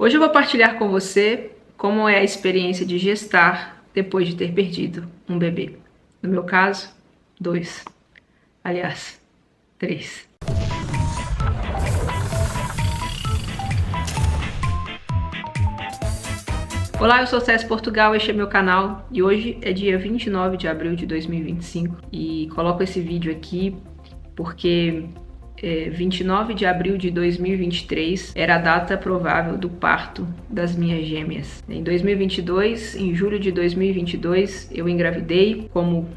Hoje eu vou partilhar com você como é a experiência de gestar depois de ter perdido um bebê. No meu caso, 2. Aliás, 3. Olá, eu sou Cés Portugal, este é meu canal e hoje é dia 29 de abril de 2025 e coloco esse vídeo aqui porque 29 de abril de 2023 era a data provável do parto das minhas gêmeas. Em 2022, em julho de 2022, eu engravidei, como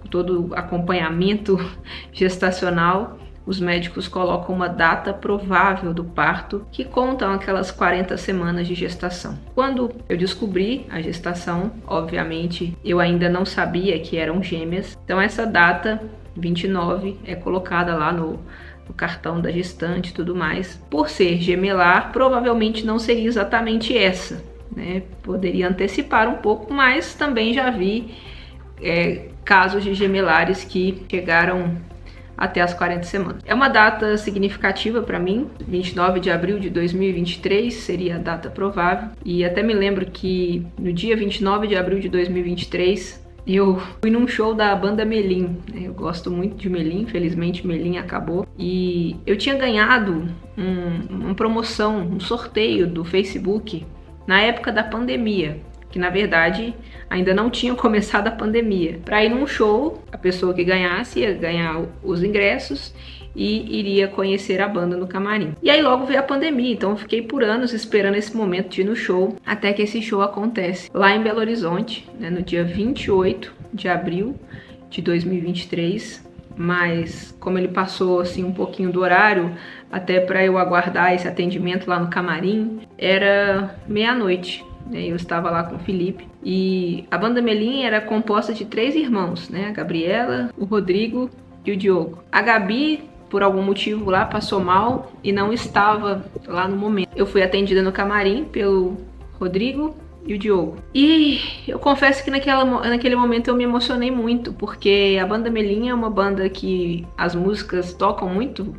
todo acompanhamento gestacional, os médicos colocam uma data provável do parto que contam aquelas 40 semanas de gestação. Quando eu descobri a gestação, obviamente eu ainda não sabia que eram gêmeas, então essa data 29 é colocada lá no cartão da gestante e tudo mais. Por ser gemelar, provavelmente não seria exatamente essa, né? Poderia antecipar um pouco, mas também já vi casos de gemelares que chegaram até as 40 semanas. É uma data significativa para mim, 29 de abril de 2023 seria a data provável, e até me lembro que no dia 29 de abril de 2023 eu fui num show da banda Melim. Eu gosto muito de Melim, infelizmente Melim acabou. E eu tinha ganhado uma promoção, um sorteio do Facebook na época da pandemia, que na verdade ainda não tinha começado a pandemia. Para ir num show, a pessoa que ganhasse ia ganhar os ingressos e iria conhecer a banda no camarim. E aí logo veio a pandemia, então eu fiquei por anos esperando esse momento de ir no show, até que esse show acontece lá em Belo Horizonte, no dia 28 de abril de 2023, mas como ele passou assim um pouquinho do horário, até para eu aguardar esse atendimento lá no camarim, era meia-noite. Eu estava lá com o Felipe e a banda Melim era composta de 3 irmãos, a Gabriela, o Rodrigo e o Diogo. A Gabi, por algum motivo lá, passou mal e não estava lá no momento. Eu fui atendida no camarim pelo Rodrigo e o Diogo. E eu confesso que naquele momento eu me emocionei muito, porque a banda Melim é uma banda que as músicas tocam muito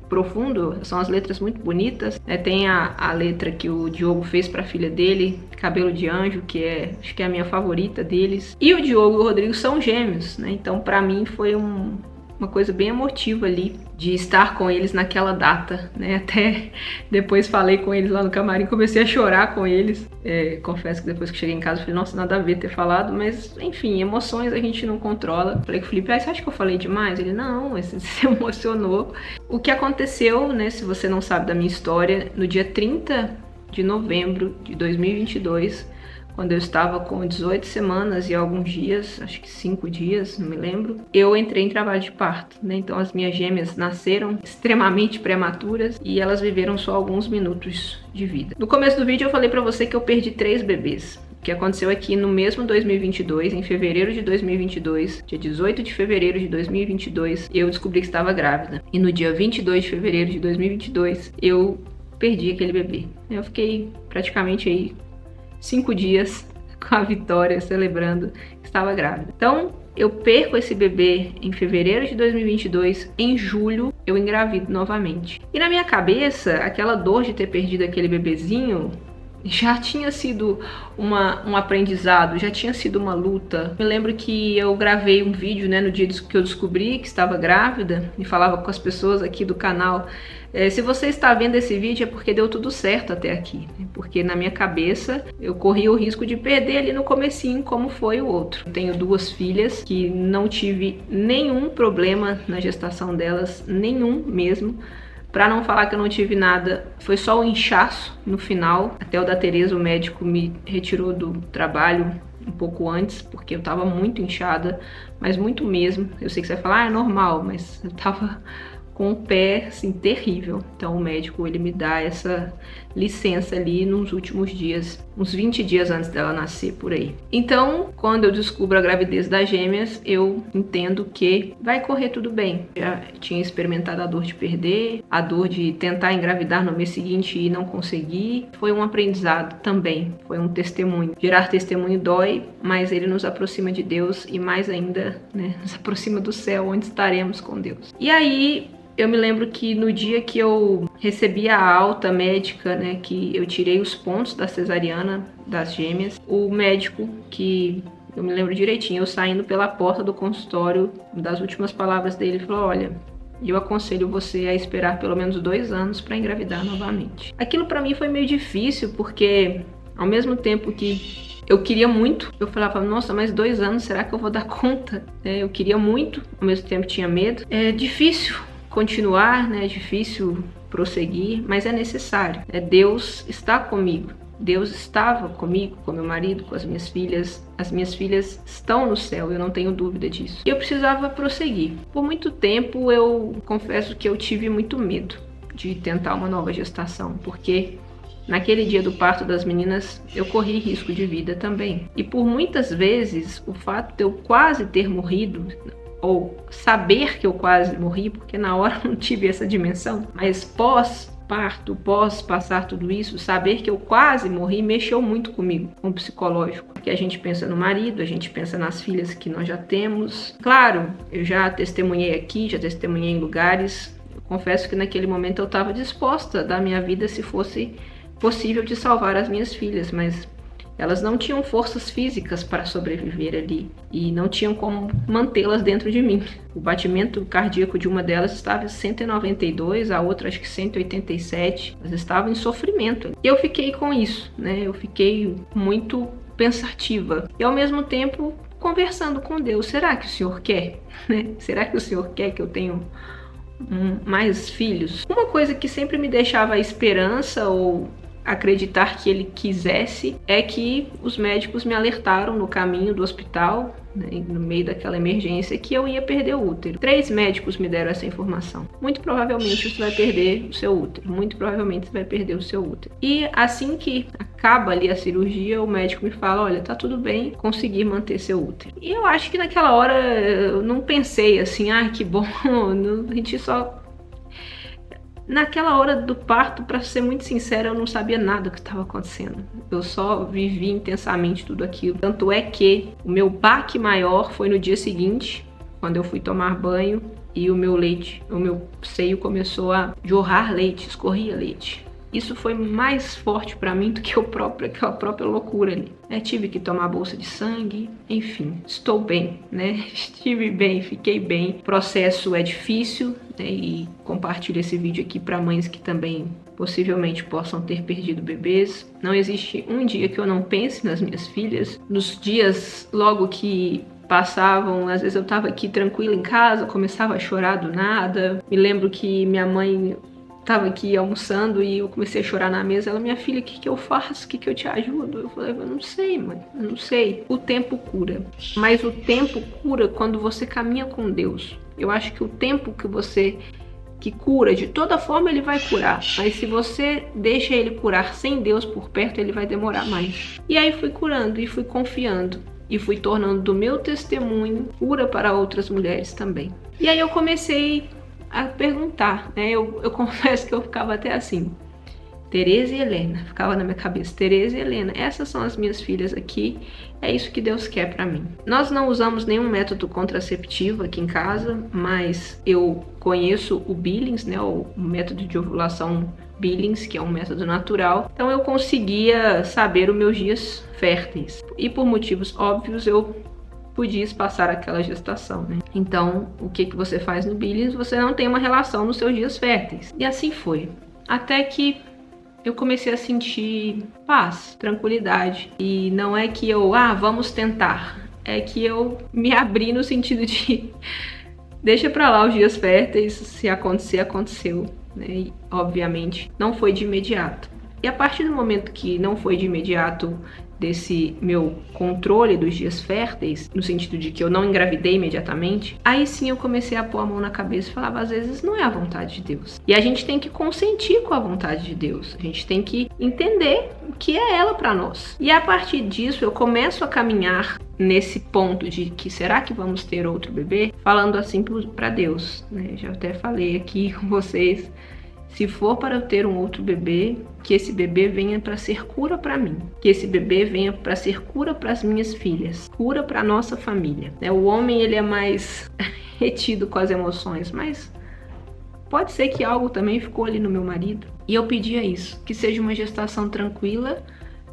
profundo, são as letras muito bonitas, tem a letra que o Diogo fez para a filha dele, Cabelo de Anjo, que acho que é a minha favorita deles. E o Diogo e o Rodrigo são gêmeos, então para mim foi uma coisa bem emotiva ali, de estar com eles naquela data, Até depois falei com eles lá no camarim, comecei a chorar com eles. Confesso que depois que cheguei em casa, falei, nossa, nada a ver ter falado, mas enfim, emoções a gente não controla. Falei com o Felipe, você acha que eu falei demais? Ele, não, você se emocionou. O que aconteceu, se você não sabe da minha história, no dia 30 de novembro de 2022, quando eu estava com 18 semanas e alguns dias, acho que 5 dias, não me lembro, eu entrei em trabalho de parto, Então as minhas gêmeas nasceram extremamente prematuras e elas viveram só alguns minutos de vida. No começo do vídeo eu falei pra você que eu perdi 3 bebês. O que aconteceu aqui no mesmo 2022, em fevereiro de 2022, dia 18 de fevereiro de 2022, eu descobri que estava grávida. E no dia 22 de fevereiro de 2022, eu perdi aquele bebê. Eu fiquei praticamente aí 5 dias com a Vitória, celebrando que estava grávida. Então, eu perco esse bebê em fevereiro de 2022, em julho eu engravido novamente. E na minha cabeça, aquela dor de ter perdido aquele bebezinho já tinha sido um aprendizado, já tinha sido uma luta. Me lembro que eu gravei um vídeo, no dia que eu descobri que estava grávida e falava com as pessoas aqui do canal, se você está vendo esse vídeo é porque deu tudo certo até aqui, porque na minha cabeça eu corri o risco de perder ali no comecinho, como foi o outro. Eu tenho 2 filhas que não tive nenhum problema na gestação delas, nenhum mesmo. Para não falar que eu não tive nada, foi só o inchaço no final. Até o da Tereza, o médico me retirou do trabalho um pouco antes, porque eu tava muito inchada, mas muito mesmo. Eu sei que você vai falar, é normal, mas eu tava com o pé, assim, terrível. Então o médico, ele me dá essa licença ali nos últimos dias, uns 20 dias antes dela nascer, por aí. Então, quando eu descubro a gravidez das gêmeas, eu entendo que vai correr tudo bem. Já tinha experimentado a dor de perder, a dor de tentar engravidar no mês seguinte e não conseguir. Foi um aprendizado também, foi um testemunho. Gerar testemunho dói, mas ele nos aproxima de Deus e mais ainda, nos aproxima do céu, onde estaremos com Deus. E aí, eu me lembro que no dia que eu recebi a alta médica, né, que eu tirei os pontos da cesariana das gêmeas, o médico, que eu me lembro direitinho, eu saindo pela porta do consultório, das últimas palavras dele, falou: olha, eu aconselho você a esperar pelo menos 2 anos para engravidar novamente. Aquilo para mim foi meio difícil, porque ao mesmo tempo que eu queria muito, eu falava: nossa, mais 2 anos, será que eu vou dar conta? Eu queria muito, ao mesmo tempo tinha medo. É difícil continuar, né? É difícil prosseguir, mas é necessário. Deus está comigo. Deus estava comigo, com meu marido, com as minhas filhas. As minhas filhas estão no céu, eu não tenho dúvida disso. E eu precisava prosseguir. Por muito tempo, eu confesso que eu tive muito medo de tentar uma nova gestação, porque naquele dia do parto das meninas, eu corri risco de vida também. E por muitas vezes, o fato de eu quase ter morrido, ou saber que eu quase morri, porque na hora eu não tive essa dimensão, mas pós-parto, pós passar tudo isso, saber que eu quase morri mexeu muito comigo, com o psicológico. Porque a gente pensa no marido, a gente pensa nas filhas que nós já temos. Claro, eu já testemunhei aqui, já testemunhei em lugares. Eu confesso que naquele momento eu estava disposta a dar minha vida se fosse possível de salvar as minhas filhas, mas elas não tinham forças físicas para sobreviver ali e não tinham como mantê-las dentro de mim. O batimento cardíaco de uma delas estava em 192, a outra acho que 187. Elas estavam em sofrimento. E eu fiquei com isso, né? Eu fiquei muito pensativa e ao mesmo tempo conversando com Deus. Será que o Senhor quer? Será que o Senhor quer que eu tenha mais filhos? Uma coisa que sempre me deixava a esperança ou acreditar que ele quisesse é que os médicos me alertaram no caminho do hospital, né, no meio daquela emergência, que eu ia perder o útero. 3 médicos me deram essa informação. Muito provavelmente você vai perder o seu útero. Muito provavelmente você vai perder o seu útero. E assim que acaba ali a cirurgia, o médico me fala: olha, tá tudo bem, consegui manter seu útero. E eu acho que naquela hora eu não pensei assim: ah, que bom, a gente só... Naquela hora do parto, para ser muito sincera, eu não sabia nada do que estava acontecendo. Eu só vivi intensamente tudo aquilo. Tanto é que o meu baque maior foi no dia seguinte, quando eu fui tomar banho e o meu seio começou a jorrar leite, escorria leite. Isso foi mais forte para mim do que aquela própria loucura ali. Tive que tomar bolsa de sangue, enfim, estou bem, né? Estive bem, fiquei bem. O processo é difícil, né? E compartilho esse vídeo aqui para mães que também possivelmente possam ter perdido bebês. Não existe um dia que eu não pense nas minhas filhas. Nos dias logo que passavam, às vezes eu estava aqui tranquila em casa, começava a chorar do nada. Me lembro que minha mãe estava aqui almoçando e eu comecei a chorar na mesa. Ela: minha filha, o que eu faço? O que eu te ajudo? Eu falei: eu não sei, mãe, eu não sei. O tempo cura, mas o tempo cura quando você caminha com Deus. Eu acho que o tempo que cura, de toda forma ele vai curar, mas se você deixa ele curar sem Deus por perto, ele vai demorar mais. E aí fui curando e fui confiando e fui tornando do meu testemunho cura para outras mulheres também. E aí eu comecei a perguntar, né? Eu confesso que eu ficava até assim: Tereza e Helena, ficava na minha cabeça, Tereza e Helena, essas são as minhas filhas aqui, é isso que Deus quer para mim. Nós não usamos nenhum método contraceptivo aqui em casa, mas eu conheço o Billings, né, o método de ovulação Billings, que é um método natural, então eu conseguia saber os meus dias férteis, e por motivos óbvios eu podia espaçar aquela gestação, né? Então, o que você faz no Billings? Você não tem uma relação nos seus dias férteis. E assim foi. Até que eu comecei a sentir paz, tranquilidade. E não é que eu, vamos tentar. É que eu me abri no sentido de deixa pra lá os dias férteis, se acontecer, aconteceu, né? E, obviamente, não foi de imediato. E a partir do momento que não foi de imediato desse meu controle dos dias férteis, no sentido de que eu não engravidei imediatamente, aí sim eu comecei a pôr a mão na cabeça e falava: às vezes não é a vontade de Deus. E a gente tem que consentir com a vontade de Deus. A gente tem que entender o que é ela para nós. E a partir disso eu começo a caminhar nesse ponto de que será que vamos ter outro bebê? Falando assim para Deus, né? Já até falei aqui com vocês: se for para eu ter um outro bebê, que esse bebê venha para ser cura para mim. Que esse bebê venha para ser cura para as minhas filhas. Cura para a nossa família. O homem, ele é mais retido com as emoções, mas pode ser que algo também ficou ali no meu marido. E eu pedia isso, que seja uma gestação tranquila,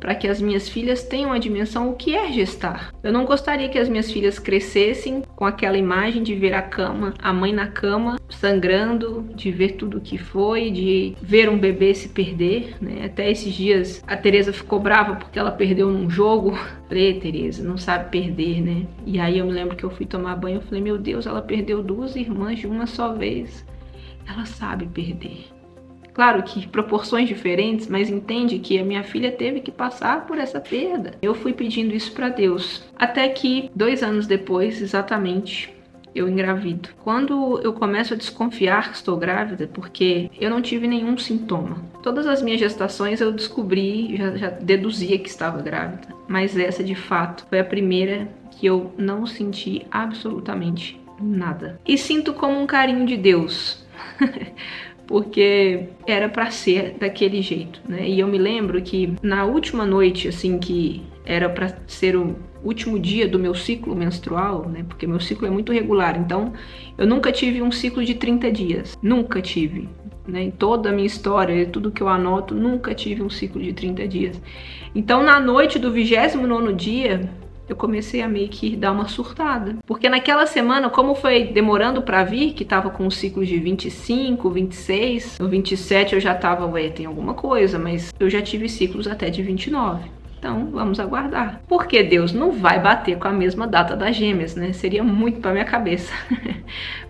para que as minhas filhas tenham a dimensão o que é gestar. Eu não gostaria que as minhas filhas crescessem com aquela imagem de ver a mãe na cama, sangrando, de ver tudo o que foi, de ver um bebê se perder, né? Até esses dias a Tereza ficou brava porque ela perdeu num jogo. Falei, Tereza, não sabe perder, né? E aí eu me lembro que eu fui tomar banho, eu falei, meu Deus, ela perdeu 2 irmãs de uma só vez. Ela sabe perder. Claro que proporções diferentes, mas entende que a minha filha teve que passar por essa perda. Eu fui pedindo isso para Deus. Até que 2 anos depois, exatamente, eu engravido. Quando eu começo a desconfiar que estou grávida, porque eu não tive nenhum sintoma. Todas as minhas gestações eu descobri, já deduzia que estava grávida. Mas essa, de fato, foi a primeira que eu não senti absolutamente nada. E sinto como um carinho de Deus. Porque era para ser daquele jeito, né? E eu me lembro que na última noite, assim, que era para ser o último dia do meu ciclo menstrual, né? Porque meu ciclo é muito regular, então eu nunca tive um ciclo de 30 dias. Nunca tive, né? Em toda a minha história, tudo que eu anoto, nunca tive um ciclo de 30 dias. Então, na noite do 29º dia, eu comecei a meio que dar uma surtada. Porque naquela semana, como foi demorando para vir, que tava com um ciclo de 25, 26, no 27 eu já tava, tem alguma coisa, mas eu já tive ciclos até de 29. Então, vamos aguardar. Porque Deus não vai bater com a mesma data das gêmeas, né? Seria muito pra minha cabeça.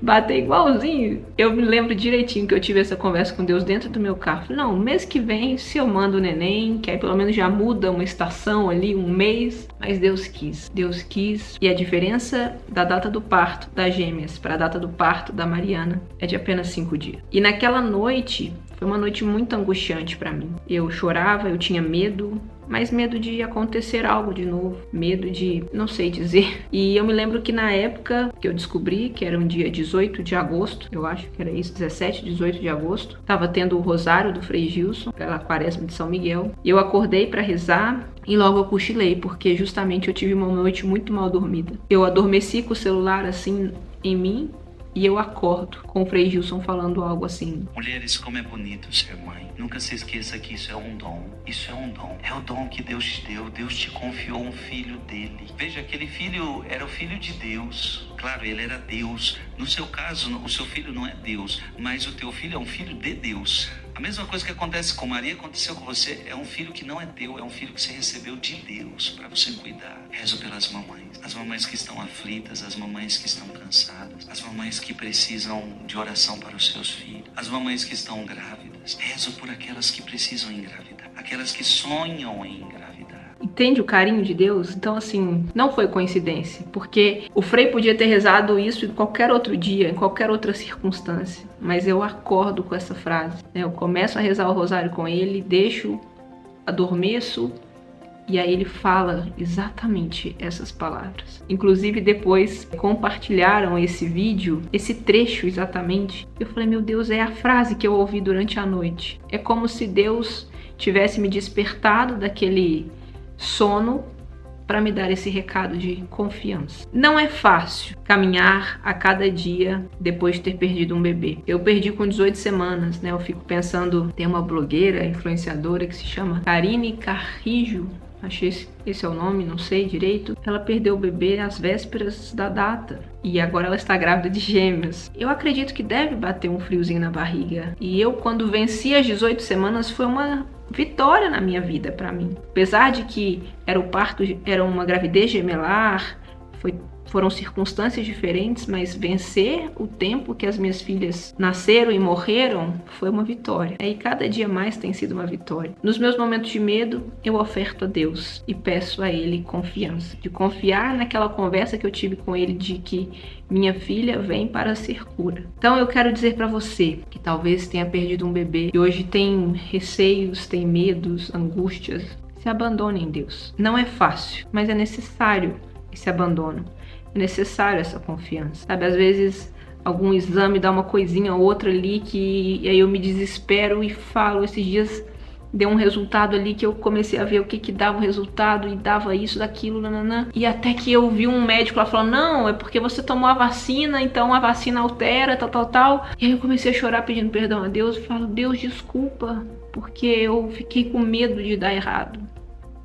Bater igualzinho. Eu me lembro direitinho que eu tive essa conversa com Deus dentro do meu carro. Falei, não, mês que vem, se eu mando o neném, que aí pelo menos já muda uma estação ali, um mês. Mas Deus quis. Deus quis. E a diferença da data do parto das gêmeas para a data do parto da Mariana é de apenas 5 dias. E naquela noite, foi uma noite muito angustiante para mim. Eu chorava, eu tinha medo, mas medo de acontecer algo de novo, medo de não sei dizer. E eu me lembro que na época que eu descobri, que era um dia 18 de agosto, eu acho que era isso, 17, 18 de agosto, tava tendo o Rosário do Frei Gilson, pela Quaresma de São Miguel, e eu acordei para rezar e logo eu cochilei, porque justamente eu tive uma noite muito mal dormida. Eu adormeci com o celular assim em mim, e eu acordo com o Frei Gilson falando algo assim: mulheres, como é bonito ser mãe. Nunca se esqueça que isso é um dom. Isso é um dom. É o dom que Deus te deu. Deus te confiou um filho dele. Veja, aquele filho era o filho de Deus. Claro, ele era Deus. No seu caso, o seu filho não é Deus, mas o teu filho é um filho de Deus. A mesma coisa que acontece com Maria, aconteceu com você. É um filho que não é teu, é um filho que você recebeu de Deus para você cuidar. Rezo pelas mamães. As mamães que estão aflitas, as mamães que estão cansadas, as mamães que precisam de oração para os seus filhos, as mamães que estão grávidas. Rezo por aquelas que precisam engravidar, aquelas que sonham em engravidar. Entende o carinho de Deus? Então, assim, não foi coincidência, porque o Frei podia ter rezado isso em qualquer outro dia, em qualquer outra circunstância, mas eu acordo com essa frase, né? Eu começo a rezar o rosário com ele, adormeço, e aí ele fala exatamente essas palavras. Inclusive depois compartilharam esse vídeo, esse trecho exatamente. Eu falei, meu Deus, é a frase que eu ouvi durante a noite. É como se Deus tivesse me despertado daquele sono para me dar esse recado de confiança. Não é fácil caminhar a cada dia depois de ter perdido um bebê. Eu perdi com 18 semanas, né? Eu fico pensando, tem uma blogueira, influenciadora que se chama Karine Carrijo, acho que esse é o nome, não sei direito. Ela perdeu o bebê às vésperas da data e agora ela está grávida de gêmeos. Eu acredito que deve bater um friozinho na barriga. E eu, quando venci as 18 semanas, foi uma vitória na minha vida para mim. Apesar de que era o parto, era uma gravidez gemelar, foram circunstâncias diferentes, mas vencer o tempo que as minhas filhas nasceram e morreram foi uma vitória. E cada dia mais tem sido uma vitória. Nos meus momentos de medo, eu oferto a Deus e peço a Ele confiança. De confiar naquela conversa que eu tive com Ele de que minha filha vem para ser cura. Então eu quero dizer para você que talvez tenha perdido um bebê e hoje tem receios, tem medos, angústias. Se abandone em Deus. Não é fácil, mas é necessário esse abandono. É necessário essa confiança, sabe? Às vezes algum exame dá uma coisinha ou outra ali e aí eu me desespero e falo. Esses dias deu um resultado ali que eu comecei a ver o que dava o resultado e dava isso, daquilo, nananã. E até que eu vi um médico lá falando, não, é porque você tomou a vacina, então a vacina altera, tal. E aí eu comecei a chorar pedindo perdão a Deus. Eu falo, Deus, desculpa, porque eu fiquei com medo de dar errado.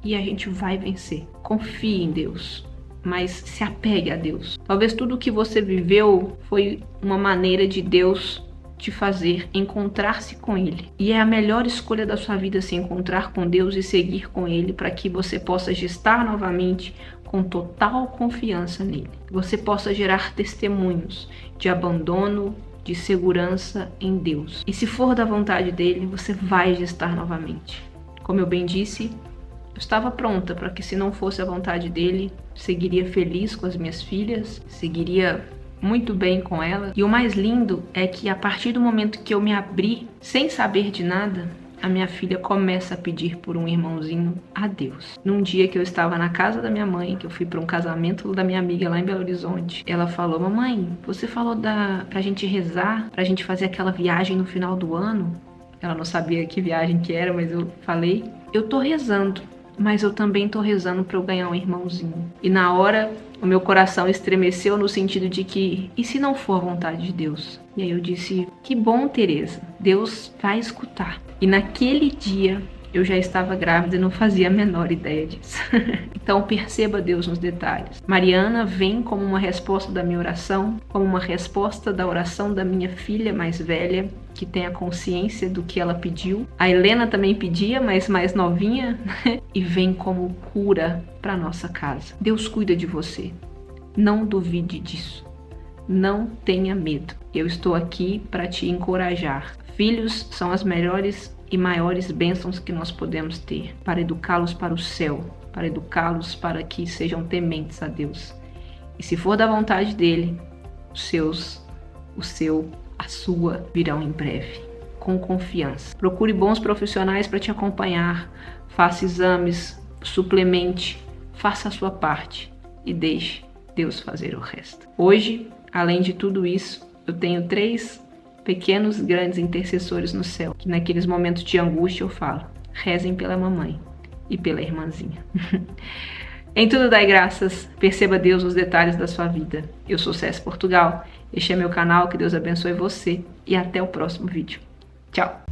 E a gente vai vencer. Confie em Deus, mas se apegue a Deus. Talvez tudo o que você viveu foi uma maneira de Deus te fazer encontrar-se com Ele. E é a melhor escolha da sua vida se encontrar com Deus e seguir com Ele, para que você possa gestar novamente com total confiança nele. Você possa gerar testemunhos de abandono, de segurança em Deus. E se for da vontade dele, você vai gestar novamente. Como eu bem disse, eu estava pronta para que, se não fosse a vontade dele, seguiria feliz com as minhas filhas, seguiria muito bem com ela. E o mais lindo é que, a partir do momento que eu me abri, sem saber de nada, a minha filha começa a pedir por um irmãozinho a Deus. Num dia que eu estava na casa da minha mãe, que eu fui para um casamento da minha amiga lá em Belo Horizonte, ela falou, mamãe, você falou pra gente rezar, pra gente fazer aquela viagem no final do ano? Ela não sabia que viagem que era, mas eu falei, eu tô rezando, mas eu também tô rezando para eu ganhar um irmãozinho. E na hora, o meu coração estremeceu no sentido de que, e se não for a vontade de Deus? E aí eu disse, que bom, Teresa, Deus vai escutar. E naquele dia eu já estava grávida e não fazia a menor ideia disso. Então perceba Deus nos detalhes. Mariana vem como uma resposta da minha oração, como uma resposta da oração da minha filha mais velha, que tem a consciência do que ela pediu. A Helena também pedia, mas mais novinha, e vem como cura para nossa casa. Deus cuida de você. Não duvide disso. Não tenha medo. Eu estou aqui para te encorajar. Filhos são as melhores e maiores bênçãos que nós podemos ter, para educá-los para o céu, para educá-los para que sejam tementes a Deus. E se for da vontade dele, a sua virão em breve, com confiança. Procure bons profissionais para te acompanhar, faça exames, suplemente, faça a sua parte e deixe Deus fazer o resto. Hoje, além de tudo isso, eu tenho 3 pequenos grandes intercessores no céu, que naqueles momentos de angústia eu falo, rezem pela mamãe e pela irmãzinha. Em tudo dai graças, perceba Deus nos detalhes da sua vida. Eu sou Cés Portugal, este é meu canal, que Deus abençoe você e até o próximo vídeo. Tchau!